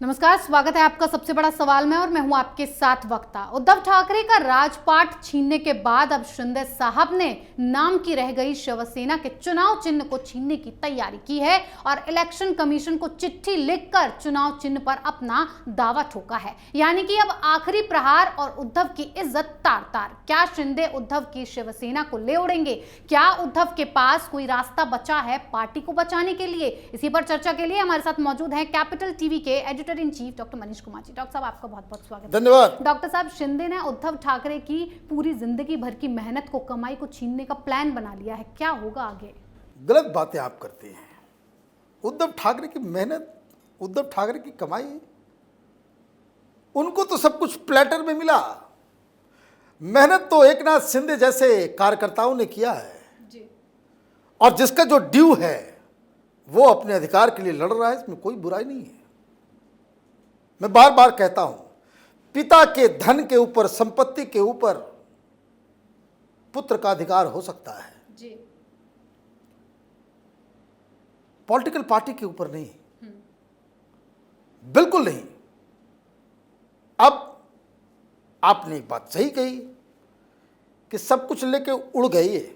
नमस्कार, स्वागत है आपका सबसे बड़ा सवाल में और मैं हूं आपके साथ वक्ता। उद्धव ठाकरे का राजपाट छीनने के बाद अब शिंदे साहब ने नाम की रह गई शिवसेना के चुनाव चिन्ह को छीनने की तैयारी की है और इलेक्शन कमीशन को चिट्ठी लिखकर चुनाव चिन्ह पर अपना दावा ठोका है। यानी कि अब आखिरी प्रहार और उद्धव की इज्जत तार तार। क्या शिंदे उद्धव की शिवसेना को ले उड़ेंगे? क्या उद्धव के पास कोई रास्ता बचा है पार्टी को बचाने के लिए? इसी पर चर्चा के लिए हमारे साथ मौजूद हैं कैपिटल टीवी के editor in chief doctor Manish Kumar ji. Doctor साहब, आपका बहुत बहुत स्वागत है। धन्यवाद। डॉक्टर साहब, शिंदे ने उद्धव ठाकरे की पूरी जिंदगी भर की मेहनत को, कमाई को छीनने का प्लान बना लिया है। क्या होगा आगे? गलत बातें आप करते हैं। उद्धव ठाकरे की मेहनत, उद्धव ठाकरे की कमाई, उनको तो सब कुछ प्लेटर में मिला। मेहनत तो एकनाथ शिंदे जैसे कार्यकर्ताओं ने किया है जी। और जिसका जो ड्यू है वो अपने अधिकार के लिए लड़ रहा है, इसमें कोई बुराई नहीं है। मैं बार बार कहता हूं, पिता के धन के ऊपर, संपत्ति के ऊपर पुत्र का अधिकार हो सकता है जी। पॉलिटिकल पार्टी के ऊपर नहीं, बिल्कुल नहीं। अब आपने एक बात सही कही कि सब कुछ लेके उड़ गई है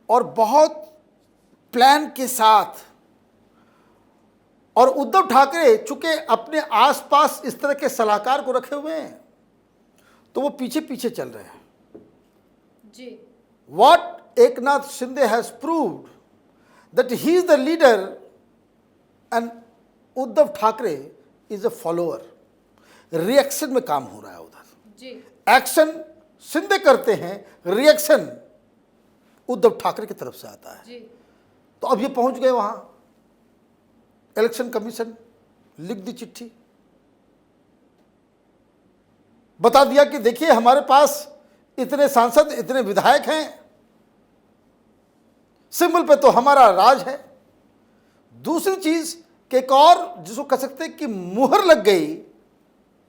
और बहुत प्लान के साथ। और उद्धव ठाकरे चूंकि अपने आसपास इस तरह के सलाहकार को रखे हुए हैं तो वो पीछे पीछे चल रहे हैं जी। What Eknath Shinde has proved that he is the leader and Uddhav Thackeray is a follower। Reaction में काम हो रहा है उधर जी। एक्शन शिंदे करते हैं, रिएक्शन उद्धव ठाकरे की तरफ से आता है। जी। तो अब ये पहुंच गए वहां, इलेक्शन कमीशन लिख दी चिट्ठी, बता दिया कि देखिए हमारे पास इतने सांसद, इतने विधायक हैं, सिंबल पे तो हमारा राज है। दूसरी चीज कि एक और जिसको कह सकते हैं कि मुहर लग गई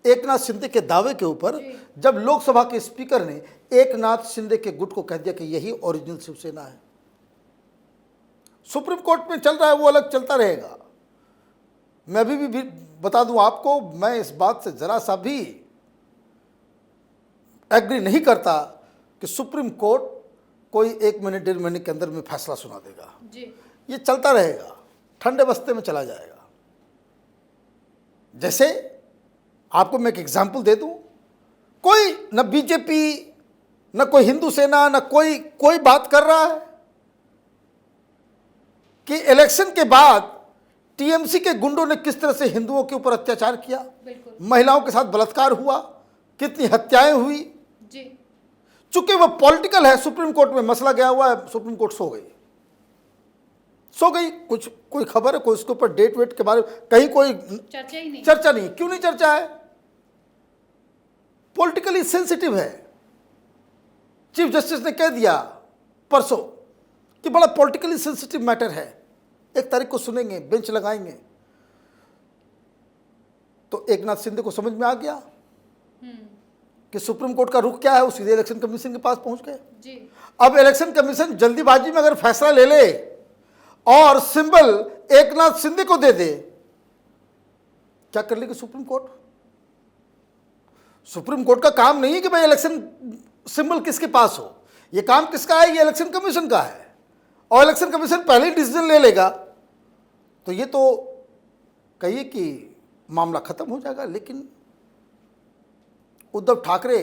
एकनाथ शिंदे के दावे के ऊपर, जब लोकसभा के स्पीकर ने एकनाथ शिंदे के गुट को कह दिया कि यही ओरिजिनल शिवसेना है। सुप्रीम कोर्ट में चल रहा है, वो अलग चलता रहेगा। मैं अभी भी बता दूं आपको, मैं इस बात से जरा सा भी एग्री नहीं करता कि सुप्रीम कोर्ट कोई 1 महीने 1.5 महीने के अंदर में फैसला सुना देगा जी। ये चलता रहेगा, ठंडे बस्ते में चला जाएगा। जैसे आपको मैं एक एग्जांपल दे दूं, कोई न बीजेपी, न कोई हिंदू सेना, न कोई बात कर रहा है कि इलेक्शन के बाद टीएमसी के गुंडों ने किस तरह से हिंदुओं के ऊपर अत्याचार किया, महिलाओं के साथ बलात्कार हुआ, कितनी हत्याएं हुई। जी। चूंकि वह पॉलिटिकल है, सुप्रीम कोर्ट में मसला गया हुआ है, सुप्रीम कोर्ट सो गई। कुछ कोई खबर है, कोई उसके ऊपर डेट वेट के बारे में कहीं कोई चर्चा नहीं। क्यों नहीं चर्चा है? पॉलिटिकली सेंसिटिव है। चीफ जस्टिस ने कह दिया परसों कि बड़ा पॉलिटिकली सेंसिटिव मैटर है, 1 तारीख को सुनेंगे, बेंच लगाएंगे। तो एकनाथ शिंदे को समझ में आ गया कि सुप्रीम कोर्ट का रुख क्या है, वो सीधे इलेक्शन कमीशन के पास पहुंच गए। अब इलेक्शन कमीशन जल्दीबाजी में अगर फैसला ले ले और सिंबल एकनाथ शिंदे को दे दे, क्या कर लेगी सुप्रीम कोर्ट? सुप्रीम कोर्ट का काम नहीं है कि भाई इलेक्शन सिंबल किसके पास हो, यह काम किसका है? ये इलेक्शन कमीशन का है। और इलेक्शन कमीशन पहले ही डिसीजन ले लेगा तो ये तो कहिए कि मामला खत्म हो जाएगा। लेकिन उद्धव ठाकरे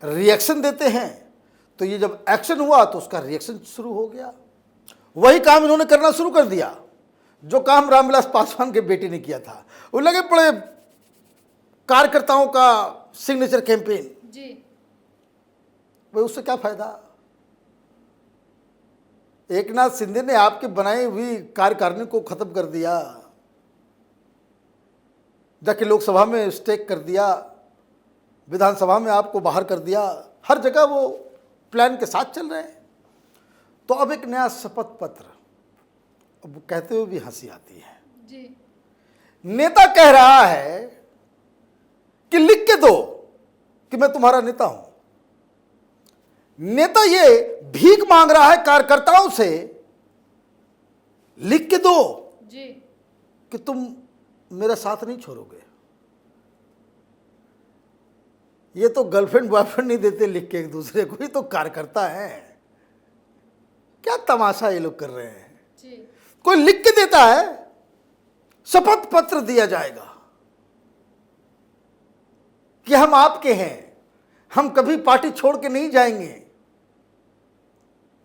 रिएक्शन देते हैं, तो ये जब एक्शन हुआ तो उसका रिएक्शन शुरू हो गया। वही काम इन्होंने करना शुरू कर दिया जो काम रामविलास पासवान के बेटे ने किया था। वो लगे पड़े कार्यकर्ताओं का सिग्नेचर कैंपेन। जी। भाई उससे क्या फायदा? एकनाथ शिंदे ने आपकी बनाई हुई कार्यकारिणी को खत्म कर दिया, जाके लोकसभा में स्टेक कर दिया, विधानसभा में आपको बाहर कर दिया, हर जगह वो प्लान के साथ चल रहे हैं। तो अब एक नया शपथ पत्र, अब वो कहते हुए भी हंसी आती है जी। नेता कह रहा है कि लिख के दो कि मैं तुम्हारा नेता हूं। नेता ये भीख मांग रहा है कार्यकर्ताओं से, लिख के दो जी। कि तुम मेरा साथ नहीं छोड़ोगे। ये तो गर्लफ्रेंड बॉयफ्रेंड नहीं देते लिख के एक दूसरे को, ही तो कार्यकर्ता है। क्या तमाशा ये लोग कर रहे हैं। कोई लिख के देता है, शपथ पत्र दिया जाएगा कि हम आपके हैं, हम कभी पार्टी छोड़ के नहीं जाएंगे।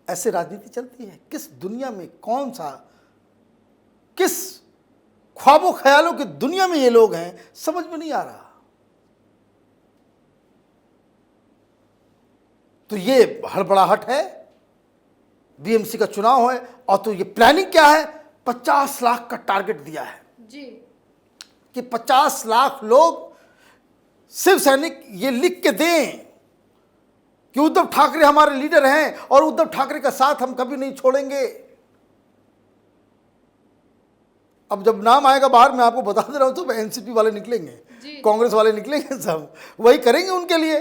ऐसे राजनीति चलती है? किस दुनिया में, कौन सा, किस ख्वाबों ख्यालों की दुनिया में ये लोग हैं, समझ में नहीं आ रहा। तो ये हड़बड़ाहट है, बीएमसी का चुनाव है, और तो ये प्लानिंग क्या है, 50 लाख का टारगेट दिया है जी कि 50 लाख लोग शिव सैनिक ये लिख के दें कि उद्धव ठाकरे हमारे लीडर हैं और उद्धव ठाकरे का साथ हम कभी नहीं छोड़ेंगे। अब जब नाम आएगा बाहर, मैं आपको बता दे रहा हूं, तो एनसीपी वाले निकलेंगे, कांग्रेस वाले निकलेंगे, सब वही करेंगे उनके लिए।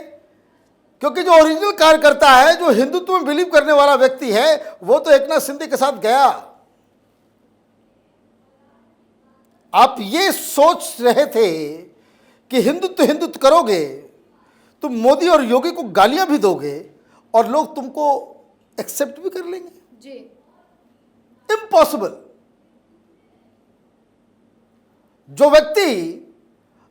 क्योंकि जो ओरिजिनल कार्यकर्ता है, जो हिंदुत्व में बिलीव करने वाला व्यक्ति है, वो तो एकनाथ शिंदे के साथ गया। आप ये सोच रहे थे कि हिंदुत्व हिंदुत्व करोगे, तुम मोदी और योगी को गालियां भी दोगे और लोग तुमको एक्सेप्ट भी कर लेंगे जी। इम्पॉसिबल। जो व्यक्ति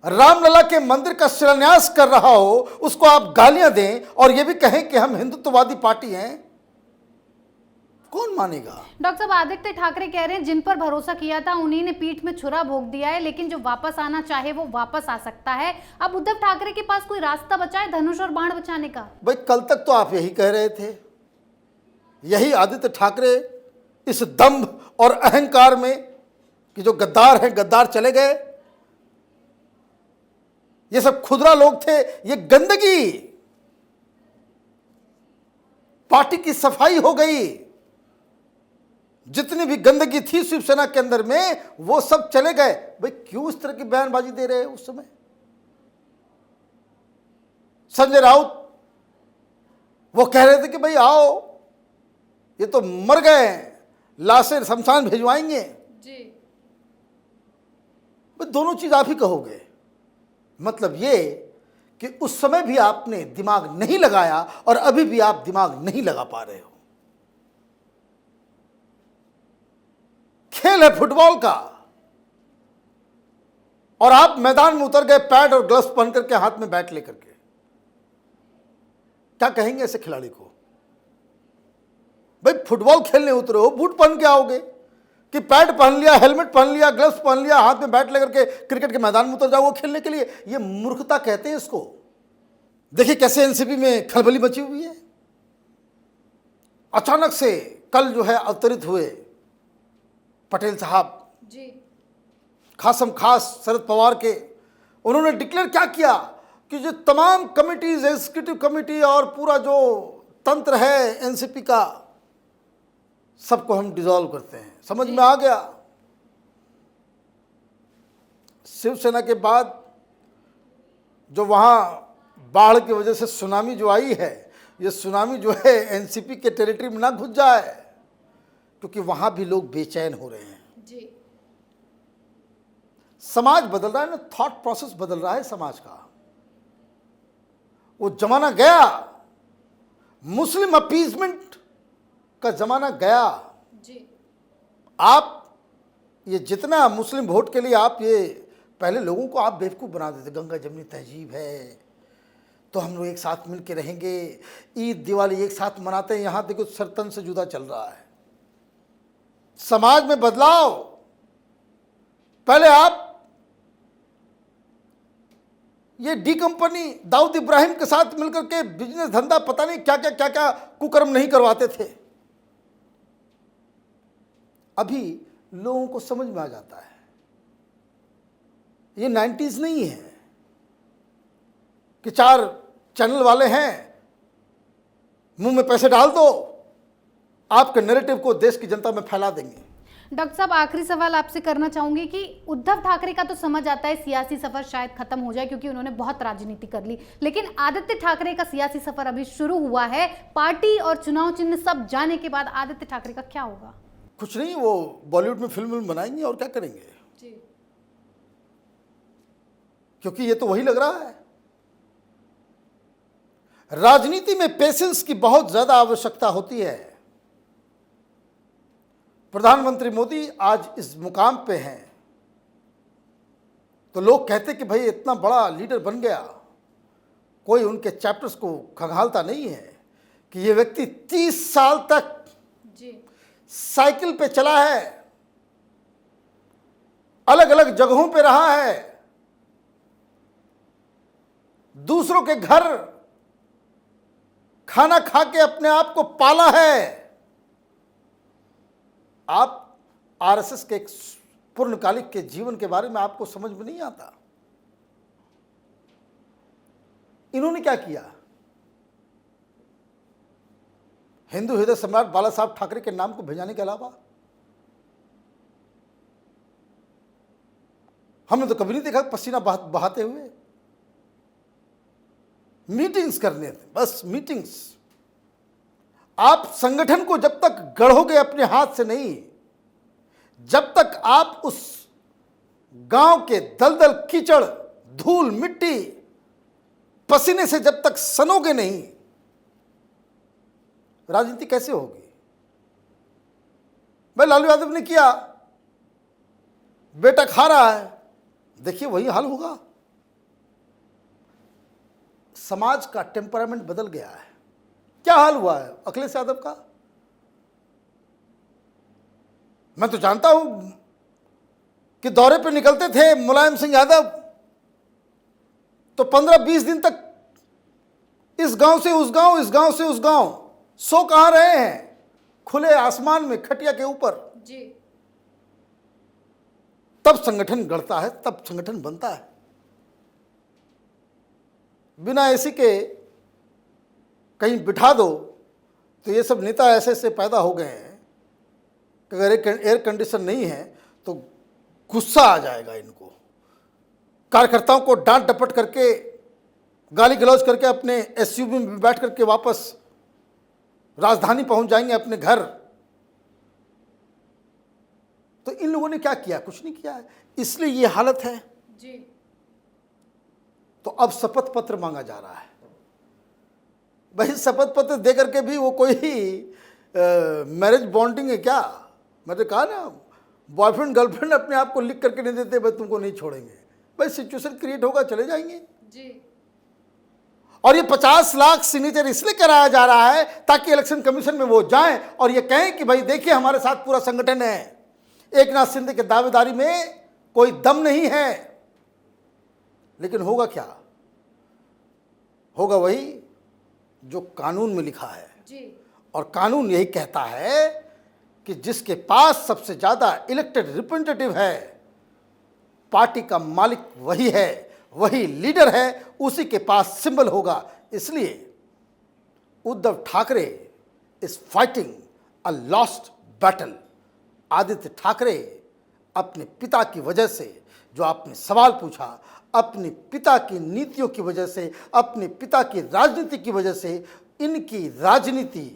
रामलला के मंदिर का शिलान्यास कर रहा हो, उसको आप गालियां दें और यह भी कहें कि हम हिंदुत्ववादी पार्टी हैं, कौन मानेगा। डॉक्टर साहब, आदित्य ठाकरे कह रहे हैं जिन पर भरोसा किया था उन्हीं ने पीठ में छुरा भोंक दिया है, लेकिन जो वापस आना चाहे वो वापस आ सकता है। अब उद्धव ठाकरे के पास कोई रास्ता बचा है धनुष और बाण बचाने का? भाई, कल तक तो आप यही कह रहे थे। यही आदित्य ठाकरे इस दंभ और अहंकार में कि जो गद्दार हैं, गद्दार चले गए, ये सब खुदरा लोग थे, ये गंदगी, पार्टी की सफाई हो गई। जितनी भी गंदगी थी शिवसेना के अंदर में, वो सब चले गए। भाई, क्यों इस तरह की बयानबाजी दे रहे हैं? उस समय संजय राउत वो कह रहे थे कि भाई आओ, ये तो मर गए, लाशें शमशान भिजवाएंगे जी। भाई, दोनों चीज आप ही कहोगे। मतलब ये कि उस समय भी आपने दिमाग नहीं लगाया और अभी भी आप दिमाग नहीं लगा पा रहे हो। खेल है फुटबॉल का, और आप मैदान में उतर गए पैड और ग्लव्स पहन करके, हाथ में बैट लेकर के। क्या कहेंगे ऐसे खिलाड़ी को? भाई, फुटबॉल खेलने उतरे हो, बूट पहन के आओगे कि पैड पहन लिया, हेलमेट पहन लिया, ग्लव्स पहन लिया, हाथ में बैट लेकर के क्रिकेट के मैदान में उतर जाओगे खेलने के लिए? ये मूर्खता कहते हैं इसको। देखिए कैसे एनसीपी में खलबली मची हुई है। अचानक से कल जो है अवतरित हुए पटेल साहब जी। खासम खास शरद पवार के, उन्होंने डिक्लेयर क्या किया कि जो तमाम कमिटीज, एग्जीक्यूटिव कमिटी और पूरा जो तंत्र है एनसीपी का, सबको हम डिसॉल्व करते हैं। समझ में आ गया। शिवसेना के बाद जो वहां बाढ़ की वजह से सुनामी जो आई है, ये सुनामी जो है एनसीपी के टेरिटरी में ना घुस जाए, क्योंकि वहां भी लोग बेचैन हो रहे हैं जी। समाज बदल रहा है ना, थॉट प्रोसेस बदल रहा है समाज का। वो जमाना गया, मुस्लिम अपीजमेंट का जमाना गया। जी। आप ये जितना मुस्लिम वोट के लिए आप ये पहले लोगों को आप बेवकूफ़ बना देते, गंगा जमनी तहजीब है तो हम लोग एक साथ मिल के रहेंगे, ईद दिवाली एक साथ मनाते हैं। यहाँ देखो सरतन से जुदा चल रहा है। समाज में बदलाव, पहले आप ये डी कंपनी दाऊद इब्राहिम के साथ मिलकर के बिजनेस धंधा पता नहीं क्या क्या कुकर्म नहीं करवाते थे। अभी लोगों को समझ में आ जाता है। ये 90s नहीं है कि 4 चैनल वाले हैं, मुंह में पैसे डाल दो, आपके नैरेटिव को देश की जनता में फैला देंगे। डॉक्टर साहब, आखिरी सवाल आपसे करना चाहूंगी कि उद्धव ठाकरे का तो समझ आता है सियासी सफर शायद खत्म हो जाए क्योंकि उन्होंने बहुत राजनीति कर ली, लेकिन आदित्य ठाकरे का सियासी सफर अभी शुरू हुआ है। पार्टी और चुनाव चिन्ह सब जाने के बाद आदित्य ठाकरे का क्या होगा? कुछ नहीं, वो बॉलीवुड में फिल्म बनाएंगे और क्या करेंगे। जी। क्योंकि ये तो वही लग रहा है। राजनीति में पेशेंस की बहुत ज्यादा आवश्यकता होती है। प्रधानमंत्री मोदी आज इस मुकाम पे हैं तो लोग कहते कि भाई इतना बड़ा लीडर बन गया, कोई उनके चैप्टर्स को खंगालता नहीं है कि ये व्यक्ति 30 साल तक साइकिल पे चला है, अलग अलग जगहों पे रहा है, दूसरों के घर खाना खा के अपने आप को पाला है। आप आरएसएस के एक पूर्णकालिक के जीवन के बारे में आपको समझ में नहीं आता। इन्होंने क्या किया? हिंदू हृदय सम्राट बाला साहब ठाकरे के नाम को भेजाने के अलावा हमने तो कभी नहीं देखा पसीना बहाते हुए। मीटिंग्स करने थे, बस मीटिंग्स। आप संगठन को जब तक गढ़ोगे अपने हाथ से नहीं, जब तक आप उस गांव के दलदल कीचड़ धूल मिट्टी पसीने से जब तक सनोगे नहीं, राजनीति कैसे होगी? भाई लालू यादव ने किया, बेटा खा रहा है, देखिए वही हाल होगा। समाज का टेम्परामेंट बदल गया है। क्या हाल हुआ है अखिलेश यादव का? मैं तो जानता हूं कि दौरे पे निकलते थे मुलायम सिंह यादव तो 15-20 दिन तक इस गांव से उस गांव, इस गांव से उस गांव, सो कहां रहे हैं? खुले आसमान में खटिया के ऊपर जी। तब संगठन गढ़ता है, तब संगठन बनता है। बिना एसी के कहीं बिठा दो तो ये सब नेता ऐसे ऐसे पैदा हो गए हैं कि अगर एयर कंडीशन नहीं है तो गुस्सा आ जाएगा इनको। कार्यकर्ताओं को डांट डपट करके, गाली गलौज करके अपने एसयूवी में बैठ करके वापस राजधानी पहुंच जाएंगे अपने घर। तो इन लोगों ने क्या किया? कुछ नहीं किया है, इसलिए ये हालत है जी। तो अब शपथ पत्र मांगा जा रहा है। भाई शपथ पत्र दे करके भी वो कोई मैरिज बॉन्डिंग है क्या? मैंने कहा ना, बॉयफ्रेंड गर्लफ्रेंड अपने आप को लिख करके नहीं देते भाई तुमको नहीं छोड़ेंगे। भाई सिचुएशन क्रिएट होगा, चले जाएंगे जी। और ये 50 लाख सिग्नेचर इसलिए कराया जा रहा है ताकि इलेक्शन कमीशन में वो जाएं और ये कहें कि भाई देखिए हमारे साथ पूरा संगठन है। एकनाथ शिंदे के दावेदारी में कोई दम नहीं है। लेकिन होगा क्या? होगा वही जो कानून में लिखा है जी। और कानून यही कहता है कि जिसके पास सबसे ज्यादा इलेक्टेड रिप्रेजेंटेटिव है, पार्टी का मालिक वही है, वही लीडर है, उसी के पास सिंबल होगा। इसलिए Uddhav Thackeray is fighting a lost battle. Aditya Thackeray अपने पिता की वजह से, जो आपने सवाल पूछा, अपने पिता की नीतियों की वजह से, अपने पिता की राजनीति की वजह से इनकी राजनीति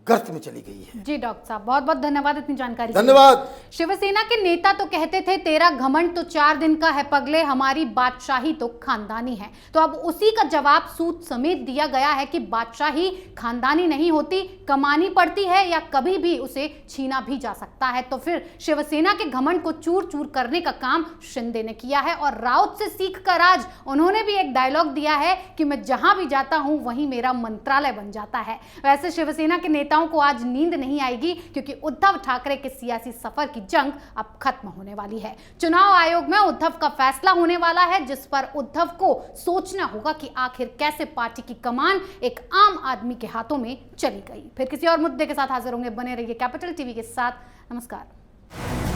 गर्त में चली गई है। जी डॉक्टर साहब, बहुत बहुत धन्यवाद इतनी जानकारी। धन्यवाद। शिवसेना के नेता तो कहते थे तेरा घमंड तो 4 दिन का है पगले, हमारी बादशाही तो खानदानी है। तो अब उसी का जवाब सूद समेत दिया गया है कि बादशाही खानदानी नहीं होती, कमानी पड़ती है या कभी भी उसे छीना भी जा सकता है। तो फिर शिवसेना के घमंड को चूर चूर करने का काम शिंदे ने किया है और राउत से सीख कर आज उन्होंने भी एक डायलॉग दिया है कि मैं जहां भी जाता हूं वहीं मेरा मंत्रालय बन जाता है। वैसे शिवसेना के नेताओं को आज नींद नहीं आएगी क्योंकि उद्धव ठाकरे के सियासी सफर की जंग अब खत्म होने वाली है। चुनाव आयोग में उद्धव का फैसला होने वाला है जिस पर उद्धव को सोचना होगा कि आखिर कैसे पार्टी की कमान एक आम आदमी के हाथों में चली गई। फिर किसी और मुद्दे के साथ हाजिर होंगे, बने रहिए कैपिटल टीवी के साथ। नमस्कार।